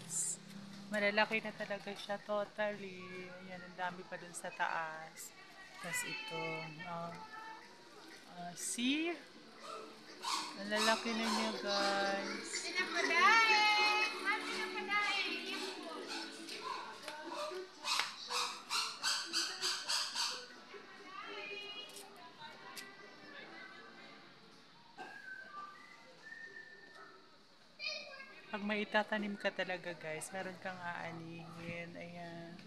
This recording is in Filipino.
guys. Malalaki na talaga siya totally. Ayan, ang dami pa dun sa taas. Tapos ito. See? Malalaki na niya guys. Pag may itatanim ka talaga guys, meron kang aanihin. Ayan.